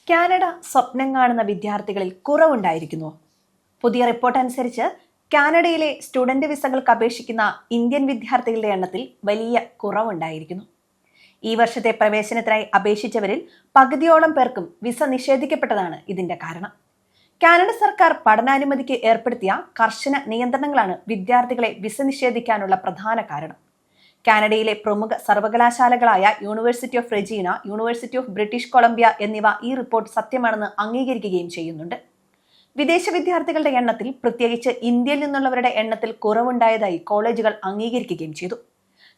Canada സ്വപ്നം കാണുന്ന വിദ്യാർത്ഥികളിൽ കുറവുണ്ടായിരിക്കുന്നു. പുതിയ റിപ്പോർട്ട് അനുസരിച്ച് കാനഡയിലെ സ്റ്റുഡന്റ് വിസകൾക്ക് അപേക്ഷിക്കുന്ന ഇന്ത്യൻ വിദ്യാർത്ഥികളുടെ എണ്ണത്തിൽ വലിയ കുറവുണ്ടായിരിക്കുന്നു. ഈ വർഷത്തെ പ്രവേശനത്തിനായി അപേക്ഷിച്ചവരിൽ പകുതിയോളം പേർക്കും വിസ നിഷേധിക്കപ്പെട്ടതാണ് ഇതിന്റെ കാരണം. കാനഡ സർക്കാർ പഠനാനുമതിക്ക് ഏർപ്പെടുത്തിയ കർശന നിയന്ത്രണങ്ങളാണ് വിദ്യാർത്ഥികളെ വിസ നിഷേധിക്കാനുള്ള പ്രധാന കാരണം. കാനഡയിലെ പ്രമുഖ സർവകലാശാലകളായ university of Regina, university of British Columbia എന്നിവ ഈ റിപ്പോർട്ട് സത്യമാണെന്ന് അംഗീകരിക്കുകയും ചെയ്യുന്നുണ്ട്. വിദേശ വിദ്യാർത്ഥികളുടെ എണ്ണത്തിൽ, പ്രത്യേകിച്ച് ഇന്ത്യയിൽ നിന്നുള്ളവരുടെ എണ്ണത്തിൽ കുറവുണ്ടായതായി കോളേജുകൾ അംഗീകരിക്കുകയും ചെയ്തു.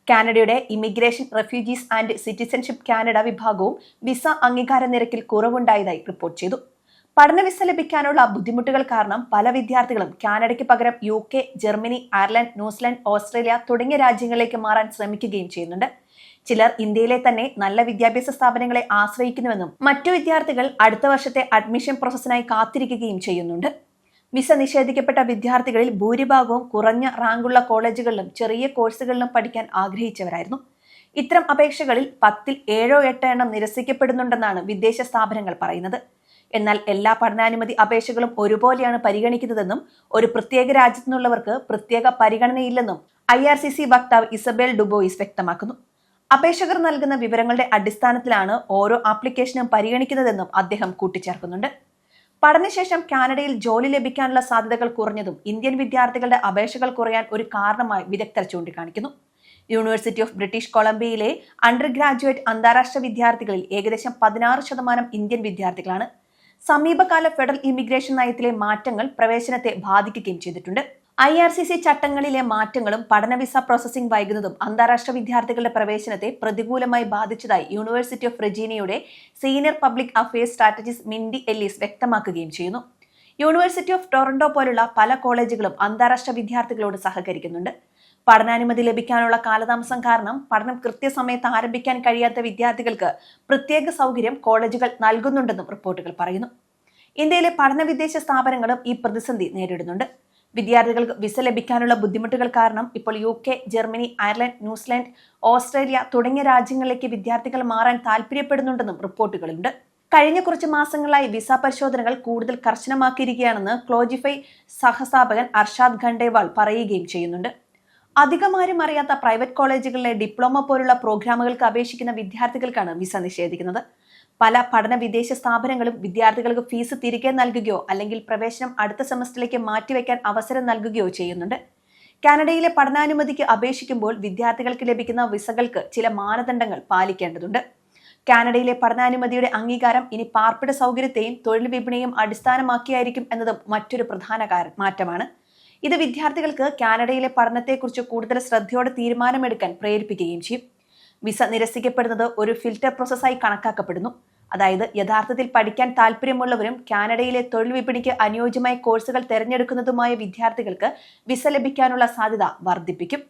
കാനഡയുടെ immigration, refugees and citizenship Canada വിഭാഗവും വിസ അംഗീകാര നിരക്കിൽ കുറവുണ്ടായതായി റിപ്പോർട്ട് ചെയ്തു. പഠന വിസ ലഭിക്കാനുള്ള ബുദ്ധിമുട്ടുകൾ കാരണം പല വിദ്യാർത്ഥികളും കാനഡയ്ക്ക് പകരം UK, Germany, Ireland, New Zealand, Australia തുടങ്ങിയ രാജ്യങ്ങളിലേക്ക് മാറാൻ ശ്രമിക്കുകയും ചെയ്യുന്നുണ്ട്. ചിലർ ഇന്ത്യയിലെ തന്നെ നല്ല വിദ്യാഭ്യാസ സ്ഥാപനങ്ങളെ ആശ്രയിക്കുന്നുവെന്നും മറ്റു വിദ്യാർത്ഥികൾ അടുത്ത വർഷത്തെ അഡ്മിഷൻ പ്രോസസ്സിനായി കാത്തിരിക്കുകയും ചെയ്യുന്നുണ്ട്. വിസ നിഷേധിക്കപ്പെട്ട വിദ്യാർത്ഥികളിൽ ഭൂരിഭാഗവും കുറഞ്ഞ റാങ്കുള്ള കോളേജുകളിലും ചെറിയ കോഴ്സുകളിലും പഠിക്കാൻ ആഗ്രഹിച്ചവരായിരുന്നു. ഇത്തരം അപേക്ഷകളിൽ 10ൽ 7-8 എണ്ണം നിരസിക്കപ്പെടുന്നുണ്ടെന്നാണ് വിദേശ സ്ഥാപനങ്ങൾ പറയുന്നത്. എന്നാൽ എല്ലാ പഠനാനുമതി അപേക്ഷകളും ഒരുപോലെയാണ് പരിഗണിക്കുന്നതെന്നും ഒരു പ്രത്യേക രാജ്യത്തു നിന്നുള്ളവർക്ക് പ്രത്യേക പരിഗണനയില്ലെന്നും IRCC വക്താവ് ഇസബേൽ ഡുബോയിസ് വ്യക്തമാക്കുന്നു. അപേക്ഷകർ നൽകുന്ന വിവരങ്ങളുടെ അടിസ്ഥാനത്തിലാണ് ഓരോ ആപ്ലിക്കേഷനും പരിഗണിക്കുന്നതെന്നും അദ്ദേഹം കൂട്ടിച്ചേർക്കുന്നുണ്ട്. പഠനശേഷം കാനഡയിൽ ജോലി ലഭിക്കാനുള്ള സാധ്യതകൾ കുറഞ്ഞതും ഇന്ത്യൻ വിദ്യാർത്ഥികളുടെ അപേക്ഷകൾ കുറയാൻ ഒരു കാരണമായി വിദഗ്ധർ ചൂണ്ടിക്കാണിക്കുന്നു. യൂണിവേഴ്സിറ്റി ഓഫ് ബ്രിട്ടീഷ് കൊളംബിയയിലെ അണ്ടർ ഗ്രാജുവേറ്റ് അന്താരാഷ്ട്ര വിദ്യാർത്ഥികളിൽ ഏകദേശം 16% ഇന്ത്യൻ വിദ്യാർത്ഥികളാണ്. സമീപകാല ഫെഡറൽ ഇമിഗ്രേഷൻ നയത്തിലെ മാറ്റങ്ങൾ പ്രവേശനത്തെ ബാധിക്കുകയും ചെയ്തിട്ടുണ്ട്. IRCC ചട്ടങ്ങളിലെ മാറ്റങ്ങളും പഠന വിസ പ്രോസസ്സിംഗ് വൈകുന്നതും അന്താരാഷ്ട്ര വിദ്യാർത്ഥികളുടെ പ്രവേശനത്തെ പ്രതികൂലമായി ബാധിച്ചതായി യൂണിവേഴ്സിറ്റി ഓഫ് റെജീനയുടെ senior public affairs strategist Mindy Ellis വ്യക്തമാക്കുകയും ചെയ്യുന്നു. യൂണിവേഴ്സിറ്റി ഓഫ് ടൊറന്റോ പോലുള്ള പല കോളേജുകളും അന്താരാഷ്ട്ര വിദ്യാർത്ഥികളോട് സഹകരിക്കുന്നുണ്ട്. പഠനാനുമതി ലഭിക്കാനുള്ള കാലതാമസം കാരണം പഠനം കൃത്യസമയത്ത് ആരംഭിക്കാൻ കഴിയാത്ത വിദ്യാർത്ഥികൾക്ക് പ്രത്യേക സൗകര്യം കോളേജുകൾ നൽകുന്നുണ്ടെന്നും റിപ്പോർട്ടുകൾ പറയുന്നു. ഇന്ത്യയിലെ പഠന വിദേശ സ്ഥാപനങ്ങളും ഈ പ്രതിസന്ധി നേരിടുന്നുണ്ട്. വിദ്യാർത്ഥികൾക്ക് വിസ ലഭിക്കാനുള്ള ബുദ്ധിമുട്ടുകൾ കാരണം ഇപ്പോൾ UK, Germany, Ireland, New Zealand, Australia തുടങ്ങിയ രാജ്യങ്ങളിലേക്ക് വിദ്യാർത്ഥികൾ മാറാൻ താല്പര്യപ്പെടുന്നുണ്ടെന്നും റിപ്പോർട്ടുകളുണ്ട്. കഴിഞ്ഞ കുറച്ച് മാസങ്ങളായി വിസ പരിശോധനകൾ കൂടുതൽ കർശനമാക്കിയിരിക്കുകയാണെന്ന് ക്ലോജിഫൈ സഹസ്ഥാപകൻ അർഷാദ് ഖണ്ഡേവാൾ പറയുകയും ചെയ്യുന്നുണ്ട്. അധികമാരും അറിയാത്ത പ്രൈവറ്റ് കോളേജുകളിലെ ഡിപ്ലോമ പോലുള്ള പ്രോഗ്രാമുകൾക്ക് അപേക്ഷിക്കുന്ന വിദ്യാർത്ഥികൾക്കാണ് വിസ നിഷേധിക്കുന്നത്. പല പഠന വിദേശ സ്ഥാപനങ്ങളും വിദ്യാർത്ഥികൾക്ക് ഫീസ് തിരികെ നൽകുകയോ അല്ലെങ്കിൽ പ്രവേശനം അടുത്ത സെമസ്റ്ററിലേക്ക് മാറ്റിവെക്കാൻ അവസരം നൽകുകയോ ചെയ്യുന്നുണ്ട്. കാനഡയിലെ പഠനാനുമതിക്ക് അപേക്ഷിക്കുമ്പോൾ വിദ്യാർത്ഥികൾക്ക് ലഭിക്കുന്ന വിസകൾക്ക് ചില മാനദണ്ഡങ്ങൾ പാലിക്കേണ്ടതുണ്ട്. കാനഡയിലെ പഠനാനുമതിയുടെ അംഗീകാരം ഇനി പാർപ്പിട സൗകര്യത്തെയും തൊഴിൽ വിപണിയെയും അടിസ്ഥാനമാക്കിയായിരിക്കും എന്നതും മറ്റൊരു പ്രധാന മാറ്റമാണ്. ഇത് വിദ്യാർത്ഥികൾക്ക് കാനഡയിലെ പഠനത്തെക്കുറിച്ച് കൂടുതൽ ശ്രദ്ധയോടെ തീരുമാനമെടുക്കാൻ പ്രേരിപ്പിക്കുകയും ചെയ്യും. വിസ നിരസിക്കപ്പെടുന്നത് ഒരു ഫിൽറ്റർ പ്രോസസ്സായി കണക്കാക്കപ്പെടുന്നു. അതായത് യഥാർത്ഥത്തിൽ പഠിക്കാൻ താല്പര്യമുള്ളവരും കാനഡയിലെ തൊഴിൽ വിപണിക്ക് അനുയോജ്യമായ കോഴ്സുകൾ തിരഞ്ഞെടുക്കുന്നതുമായ വിദ്യാർത്ഥികൾക്ക് വിസ ലഭിക്കാനുള്ള സാധ്യത വർദ്ധിപ്പിക്കും.